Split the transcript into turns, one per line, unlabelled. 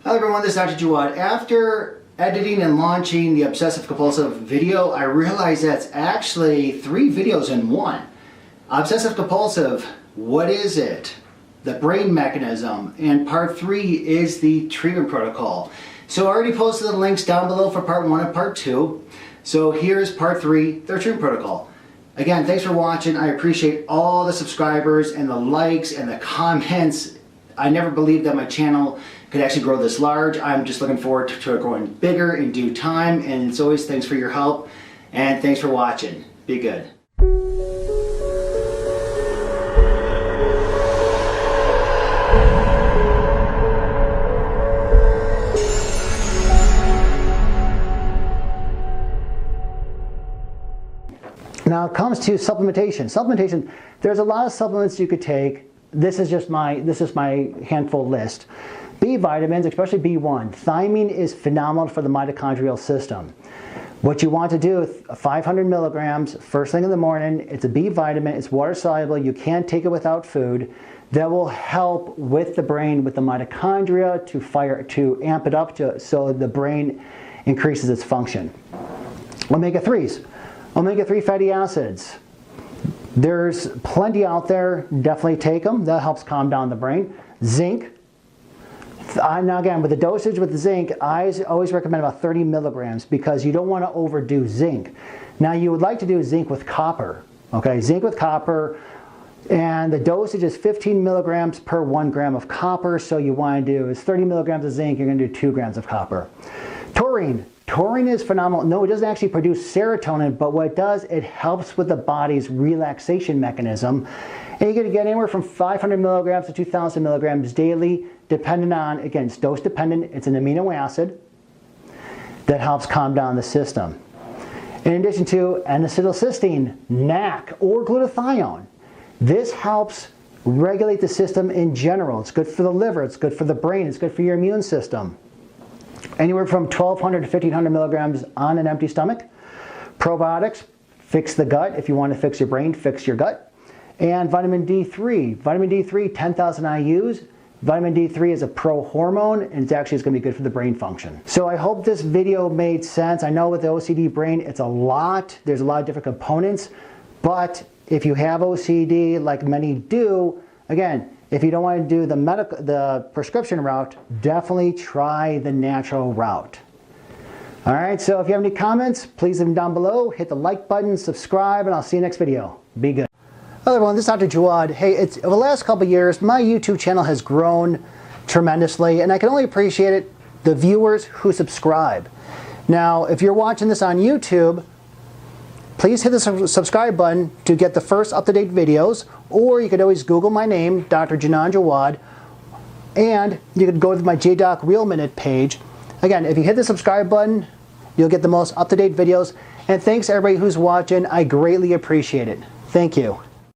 Hello everyone, this is Dr. Jawad. After editing and launching the Obsessive Compulsive video, I realized that's actually 3 videos in one. Obsessive Compulsive, what is it? The brain mechanism, and part 3 is the treatment protocol. So I already posted the links down below for part 1 and part 2. So here's part 3, the treatment protocol. Again, thanks for watching. I appreciate all the subscribers and the likes and the comments. I never believed that my channel could actually grow this large. I'm just looking forward to it growing bigger in due time. And as always, thanks for your help and thanks for watching. Be good. Now it comes to supplementation. Supplementation, there's a lot of supplements you could take. This is my handful list. B vitamins, especially B1. Thiamine is phenomenal for the mitochondrial system. What you want to do, 500 milligrams, first thing in the morning. It's a B vitamin, it's water soluble, you can't take it without food. That will help with the brain, with the mitochondria to amp it up so the brain increases its function. Omega-3s, omega-3 fatty acids. There's plenty out there, definitely take them. That helps calm down the brain. Zinc. Now again, with the dosage with the zinc, I always recommend about 30 milligrams because you don't want to overdo zinc. Now you would like to do zinc with copper, okay? Zinc with copper, and the dosage is 15 milligrams per 1 gram of copper, so you want to do is 30 milligrams of zinc, you're going to do 2 grams of copper. Taurine. Taurine is phenomenal. No, it doesn't actually produce serotonin, but what it does, it helps with the body's relaxation mechanism. And you're going to get anywhere from 500 milligrams to 2,000 milligrams daily, depending on, again, it's dose dependent. It's an amino acid that helps calm down the system. In addition to N-acetylcysteine, NAC, or glutathione. This helps regulate the system in general. It's good for the liver, it's good for the brain, it's good for your immune system. Anywhere from 1,200 to 1,500 milligrams on an empty stomach. Probiotics, fix the gut. If you want to fix your brain, fix your gut. And vitamin D3. Vitamin D3, 10,000 IUs. Vitamin D3 is a pro-hormone, and it's actually going to be good for the brain function. So I hope this video made sense. I know with the OCD brain, it's a lot. There's a lot of different components. But if you have OCD, like many do, again, if you don't want to do the prescription route, definitely try the natural route. All right, so if you have any comments, please leave them down below. Hit the like button, subscribe, and I'll see you next video. Be good. Hello everyone, this is Dr. Jawad. Hey, over the last couple of years, my YouTube channel has grown tremendously, and I can only appreciate it, the viewers who subscribe. Now, if you're watching this on YouTube, please hit the subscribe button to get the first up-to-date videos, or you could always Google my name, Dr. Jinaan Jawad, and you could go to my JDoc Real Minute page. Again, if you hit the subscribe button, you'll get the most up-to-date videos. And thanks everybody who's watching. I greatly appreciate it. Thank you.